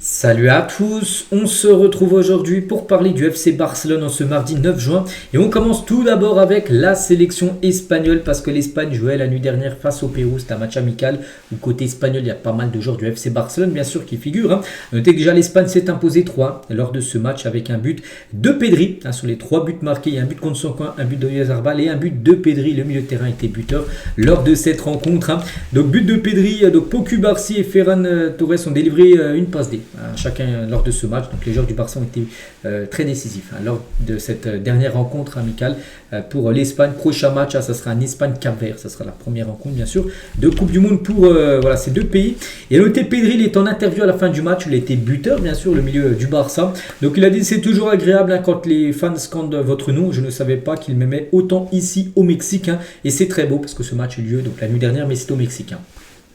Salut à tous, on se retrouve aujourd'hui pour parler du FC Barcelone en ce mardi 9 juin et on commence tout d'abord avec la sélection espagnole parce que l'Espagne jouait la nuit dernière face au Pérou, c'est un match amical où côté espagnol il y a pas mal de joueurs du FC Barcelone bien sûr qui figurent. Notez que déjà l'Espagne s'est imposée 3 lors de ce match avec un but de Pedri, sur les 3 buts marqués il y a un but contre son camp, un but d'Oyarzabal et un but de Pedri, le milieu de terrain était buteur lors de cette rencontre. Donc but de Pedri, donc Pau Cubarsí et Ferran Torres ont délivré une passe D. Chacun lors de ce match. Donc les joueurs du Barça ont été très décisifs lors de cette dernière rencontre amicale pour l'Espagne. Prochain match, ça sera un Espagne-Cap-Vert. Ça sera la première rencontre, bien sûr, de Coupe du Monde pour ces deux pays. Et noté Pedri, il est en interview à la fin du match. Il était buteur, bien sûr, le milieu du Barça. Donc il a dit c'est toujours agréable quand les fans scandent votre nom. Je ne savais pas qu'il m'aimait autant ici au Mexique. Et c'est très beau parce que ce match a eu lieu donc, la nuit dernière, mais c'est au Mexique.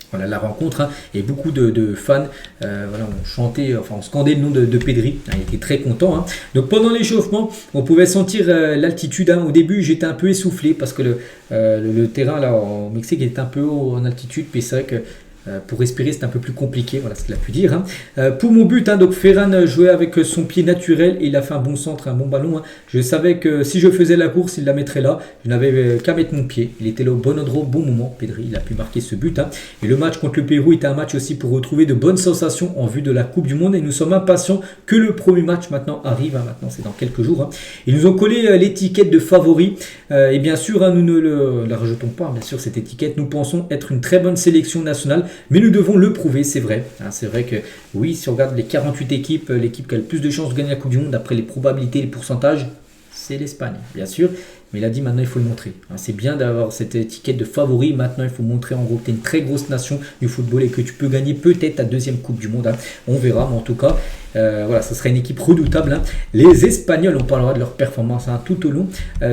Voilà la rencontre et beaucoup de fans ont chanté, ont scandé le nom de Pedri. Il était très content. Donc pendant l'échauffement, on pouvait sentir l'altitude. Au début, j'étais un peu essoufflé parce que le terrain là au Mexique était un peu haut en altitude. Puis c'est vrai que pour respirer, c'est un peu plus compliqué, voilà ce qu'il a pu dire. Pour mon but, donc Ferran jouait avec son pied naturel et il a fait un bon centre, un bon ballon. Je savais que si je faisais la course, il la mettrait là. Je n'avais qu'à mettre mon pied. Il était là au bon endroit, au bon moment. Pedri, il a pu marquer ce but. Et le match contre le Pérou était un match aussi pour retrouver de bonnes sensations en vue de la Coupe du Monde. Et nous sommes impatients que le premier match maintenant arrive. Maintenant, c'est dans quelques jours. Ils nous ont collé l'étiquette de favori. Et bien sûr, nous ne la rejetons pas. Bien sûr, cette étiquette, nous pensons être une très bonne sélection nationale. Mais nous devons le prouver, c'est vrai. C'est vrai que oui, si on regarde les 48 équipes, l'équipe qui a le plus de chances de gagner la Coupe du Monde, d'après les probabilités et les pourcentages, c'est l'Espagne, bien sûr. Mais il a dit maintenant il faut le montrer. C'est bien d'avoir cette étiquette de favori. Maintenant il faut montrer en gros que tu es une très grosse nation du football et que tu peux gagner peut-être ta deuxième Coupe du Monde. On verra, mais en tout cas, ça sera une équipe redoutable. Les Espagnols, on parlera de leur performance tout au long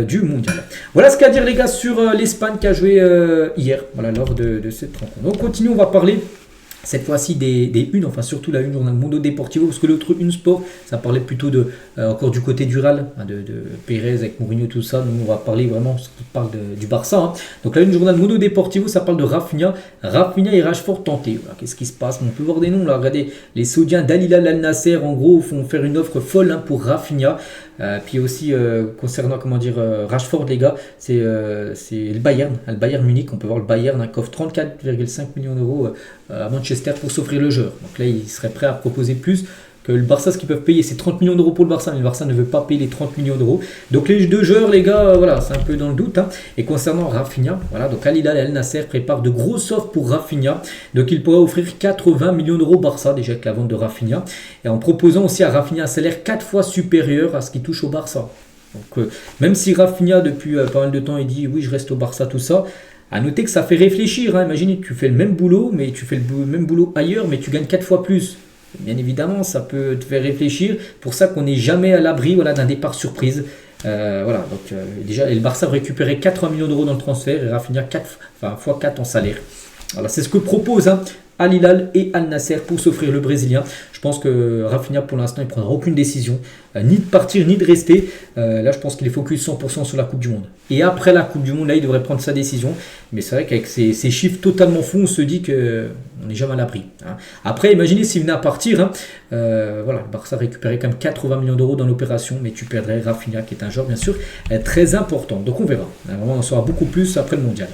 du mondial. Voilà ce qu'a à dire les gars sur l'Espagne qui a joué hier lors de cette rencontre. Donc on continue, on va parler cette fois-ci des unes, surtout la une journal Mundo Deportivo, parce que l'autre une sport, ça parlait plutôt encore du côté du Real, de Pérez avec Mourinho, tout ça. Nous, on va parler vraiment, ce qui parle du Barça. Donc la une journal Mundo Deportivo, ça parle de Rafinha et Rashford tentés. Voilà, qu'est-ce qui se passe? On peut voir des noms là. Regardez, les Saoudiens d'Al Hilal Al Nasser, en gros, font faire une offre folle pour Rafinha. Puis aussi concernant Rashford, les gars, c'est le Bayern Munich. On peut voir le Bayern qui offre 34,5 millions d'euros à Manchester pour s'offrir le joueur. Donc là, il serait prêt à proposer plus que le Barça. Ce qu'ils peuvent payer, c'est 30 millions d'euros pour le Barça, mais le Barça ne veut pas payer les 30 millions d'euros. Donc les deux joueurs, les gars, c'est un peu dans le doute. Et concernant Rafinha, donc Al Hilal et Al Nasser préparent de grosses offres pour Rafinha. Donc il pourrait offrir 80 millions d'euros au Barça, déjà avec la vente de Rafinha. Et en proposant aussi à Rafinha un salaire 4 fois supérieur à ce qu'il touche au Barça. Donc même si Rafinha, depuis pas mal de temps, il dit oui, je reste au Barça, tout ça. À noter que ça fait réfléchir. Imaginez que tu fais le même boulot, mais tu fais le même boulot ailleurs, mais tu gagnes 4 fois plus. Bien évidemment, ça peut te faire réfléchir. Pour ça qu'on n'est jamais à l'abri d'un départ surprise. Déjà, le Barça récupérait 80 millions d'euros dans le transfert et Rafinha x4 en salaire. Voilà, c'est ce que propose Al Hilal et Al Nasser pour s'offrir le Brésilien. Je pense que Rafinha, pour l'instant, il ne prendra aucune décision, ni de partir, ni de rester. Là, je pense qu'il est focus 100% sur la Coupe du Monde. Et après la Coupe du Monde, là, il devrait prendre sa décision. Mais c'est vrai qu'avec ces chiffres totalement fous, on se dit qu'on n'est jamais à l'abri. Après, imaginez s'il venait à partir. Le Barça récupérait quand même 80 millions d'euros dans l'opération, mais tu perdrais Rafinha, qui est un joueur, bien sûr, très important. Donc, on verra. Vraiment, on en saura beaucoup plus après le mondial.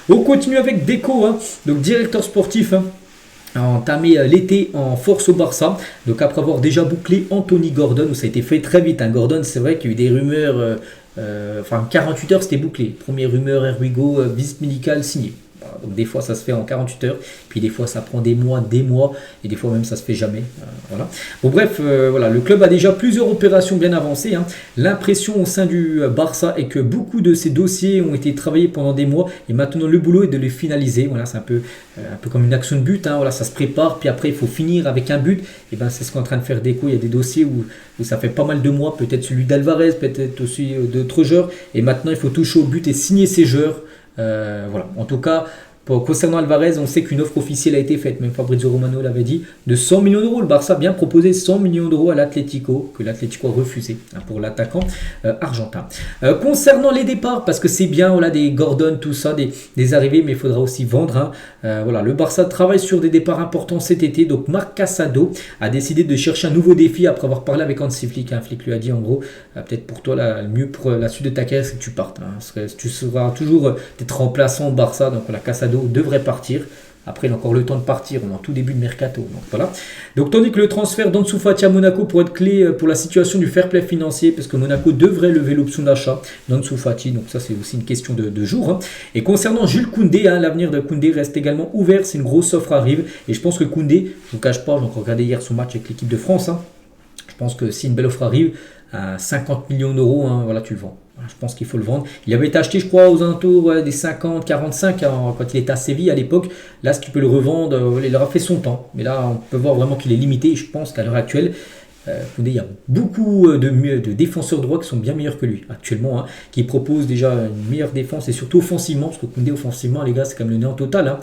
On continue avec Deco, donc directeur sportif. A entamé l'été en force au Barça. Donc après avoir déjà bouclé Anthony Gordon, où ça a été fait très vite. Gordon, c'est vrai qu'il y a eu des rumeurs, 48 heures c'était bouclé. Première rumeur, Erwigo, visite médicale signée. Donc des fois ça se fait en 48 heures, puis des fois ça prend des mois, et des fois même ça se fait jamais. Bon bref, le club a déjà plusieurs opérations bien avancées. L'impression au sein du Barça est que beaucoup de ces dossiers ont été travaillés pendant des mois, et maintenant le boulot est de les finaliser. Voilà, c'est un peu comme une action de but. Ça se prépare, puis après il faut finir avec un but. Et c'est ce qu'on est en train de faire Deco. Il y a des dossiers où ça fait pas mal de mois, peut-être celui d'Alvarez, peut-être aussi d'autres joueurs, et maintenant il faut toucher au but et signer ces joueurs. En tout cas, Concernant Alvarez, on sait qu'une offre officielle a été faite, même Fabrizio Romano l'avait dit, de 100 millions d'euros. Le Barça a bien proposé 100 millions d'euros à l'Atlético, que l'Atlético a refusé pour l'attaquant argentin. Concernant les départs, parce que c'est bien, voilà, des Gordon, tout ça, des arrivées, mais il faudra aussi vendre. Voilà, le Barça travaille sur des départs importants cet été, donc Marc Casado a décidé de chercher un nouveau défi après avoir parlé avec Hansi Flick. Flick lui a dit en gros, peut-être pour toi, le mieux pour la suite de ta carrière, c'est que tu partes. Tu seras toujours d'être remplaçant au Barça, donc la Casado devrait partir. Après, il a encore le temps de partir, on est en tout début de mercato. Donc voilà. Donc tandis que le transfert d'Ansu Fati à Monaco pourrait être clé pour la situation du fair play financier, parce que Monaco devrait lever l'option d'achat d'Ansu Fati. Donc ça, c'est aussi une question de jour. Et concernant Jules Koundé, l'avenir de Koundé reste également ouvert. C'est une grosse offre arrive. Et je pense que Koundé, je ne vous cache pas, j'ai encore regardé hier son match avec l'équipe de France. Je pense que si une belle offre arrive, à 50 millions d'euros, voilà, tu le vends. Je pense qu'il faut le vendre. Il avait été acheté, je crois, aux alentours des 50, 45 quand il était à Séville à l'époque. Là, ce qui peut le revendre, il aura fait son temps. Mais là, on peut voir vraiment qu'il est limité. Et je pense qu'à l'heure actuelle, il y a beaucoup de défenseurs droits qui sont bien meilleurs que lui actuellement, qui proposent déjà une meilleure défense et surtout offensivement, parce que Koundé offensivement, les gars, c'est comme le néant total.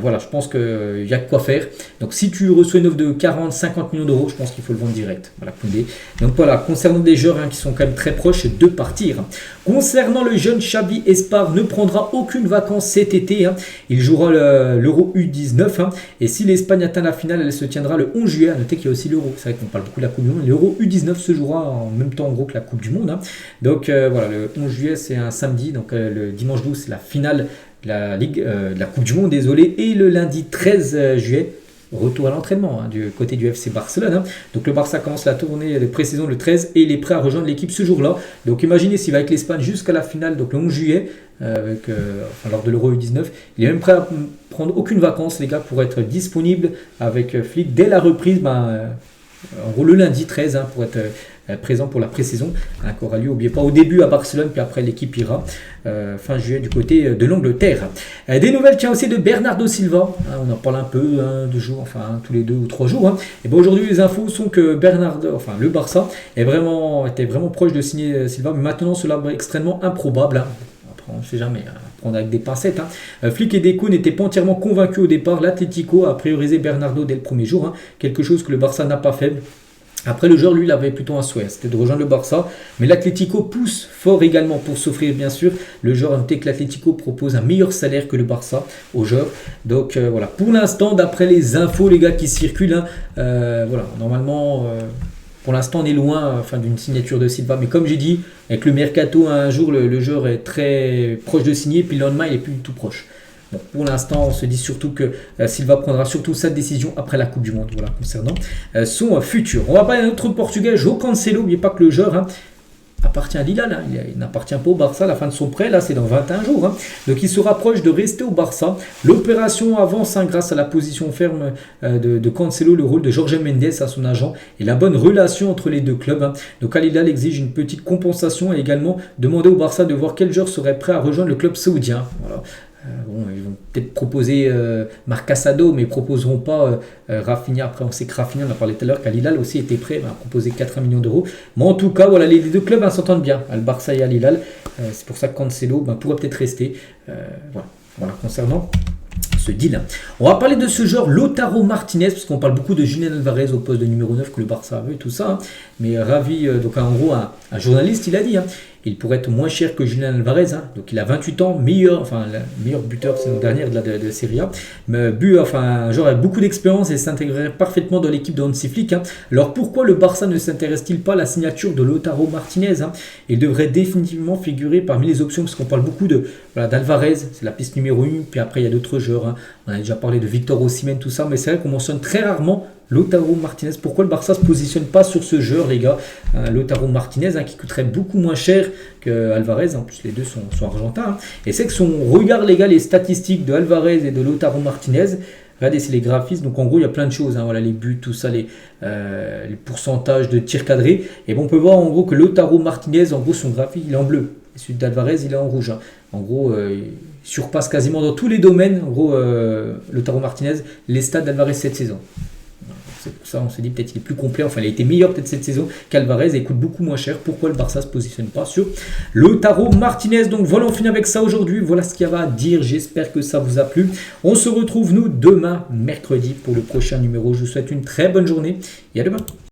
Voilà, je pense qu'il y a de quoi faire. Donc si tu reçois une offre de 40-50 millions d'euros, je pense qu'il faut le vendre direct. Voilà, Koundé. Donc voilà, concernant des joueurs qui sont quand même très proches de partir. Concernant le jeune Xavi Espar, ne prendra aucune vacance cet été. Il jouera l'Euro U19. Et si l'Espagne atteint la finale, elle se tiendra le 11 juillet. À noter qu'il y a aussi l'Euro. C'est vrai qu'on parle beaucoup de la Coupe du Monde. L'Euro U19 se jouera en même temps en gros que la Coupe du Monde. Donc voilà, le 11 juillet c'est un samedi. Donc le dimanche 12 c'est la finale de la Coupe du Monde, désolé, et le lundi 13 juillet, retour à l'entraînement du côté du FC Barcelone. Donc le Barça commence la tournée de pré-saison le 13 et il est prêt à rejoindre l'équipe ce jour-là. Donc imaginez s'il va avec l'Espagne jusqu'à la finale, donc le 11 juillet, lors de l'Euro U19. Il est même prêt à prendre aucune vacances, les gars, pour être disponible avec Flick dès la reprise, en gros le lundi 13, pour être présent pour la pré-saison, qui aura lieu, n'oubliez pas, au début à Barcelone, puis après l'équipe ira fin juillet du côté de l'Angleterre. Des nouvelles, tiens, aussi de Bernardo Silva, on en parle un peu, 2 jours, tous les 2 ou 3 jours. Et bon, aujourd'hui les infos sont que le Barça était vraiment proche de signer Silva, mais maintenant cela est extrêmement improbable. Après, on ne sait jamais, prendre avec des pincettes. Flick et Deco n'étaient pas entièrement convaincus au départ. L'Atlético a priorisé Bernardo dès le premier jour, quelque chose que le Barça n'a pas fait. Après, le joueur, lui, il avait plutôt un souhait, c'était de rejoindre le Barça. Mais l'Atlético pousse fort également pour s'offrir, bien sûr. Le joueur a noté que l'Atlético propose un meilleur salaire que le Barça au joueur. Donc voilà, pour l'instant, d'après les infos, les gars, qui circulent, voilà, normalement, pour l'instant, on est loin d'une signature de Silva. Mais comme j'ai dit, avec le mercato, un jour, le joueur est très proche de signer, puis le lendemain, il est plus du tout proche. Bon, pour l'instant, on se dit surtout que Silva prendra surtout sa décision après la Coupe du Monde, voilà, concernant son futur. On va parler d'un autre Portugais, João Cancelo. N'oubliez pas que le joueur appartient à Lille, il n'appartient pas au Barça. La fin de son prêt, là, c'est dans 21 jours. Donc, il se rapproche de rester au Barça. L'opération avance grâce à la position ferme de Cancelo, le rôle de Jorge Mendes à son agent et la bonne relation entre les deux clubs. Donc, Al Hilal exige une petite compensation et également demander au Barça de voir quel joueur serait prêt à rejoindre le club saoudien. Voilà. Ils vont peut-être proposer Marc Casado, mais ils ne proposeront pas Rafinha. Après, on sait que Rafinha, on a parlé tout à l'heure, qu'Al Hilal aussi était prêt à proposer 80 millions d'euros. Mais en tout cas, voilà, les deux clubs s'entendent bien, le Barça et Al Hilal. C'est pour ça que Cancelo pourrait peut-être rester. Voilà, concernant ce deal. On va parler de ce joueur Lautaro Martinez, parce qu'on parle beaucoup de Julián Alvarez au poste de numéro 9 que le Barça veut et tout ça. Mais ravi, donc en gros, un journaliste, il a dit, il pourrait être moins cher que Julián Alvarez. Donc il a 28 ans, meilleur buteur saison dernière de Serie A. Un joueur avec beaucoup d'expérience et s'intégrerait parfaitement dans l'équipe de Hansi Flick. Alors pourquoi le Barça ne s'intéresse-t-il pas à la signature de Lautaro Martinez? Il devrait définitivement figurer parmi les options, parce qu'on parle beaucoup d'Alvarez, c'est la piste numéro 1, puis après il y a d'autres joueurs. On a déjà parlé de Victor Osimhen, tout ça, mais c'est vrai qu'on mentionne très rarement Lautaro Martinez. Pourquoi le Barça ne se positionne pas sur ce joueur, les gars? Lautaro Martinez, qui coûterait beaucoup moins cher que Alvarez. En plus, les deux sont argentins. Et c'est que si on regarde, les gars, les statistiques de Alvarez et de Lautaro Martinez, regardez, c'est les graphismes. Donc en gros, il y a plein de choses. Voilà, les buts, tout ça, les pourcentages de tirs cadrés. Et bon, on peut voir en gros que Lautaro Martinez, en gros, son graphique, il est en bleu. Et celui d'Alvarez, il est en rouge. En gros, il surpasse quasiment dans tous les domaines, en gros, Lautaro Martinez, les stats d'Alvarez cette saison. C'est pour ça on se dit peut-être qu'il est plus complet. Enfin, il a été meilleur peut-être cette saison qu'Alvarez et il coûte beaucoup moins cher. Pourquoi le Barça se positionne pas sur Lautaro Martinez? Donc voilà, on finit avec ça aujourd'hui. Voilà ce qu'il y avait à dire. J'espère que ça vous a plu. On se retrouve nous demain, mercredi, pour le prochain numéro. Je vous souhaite une très bonne journée et à demain.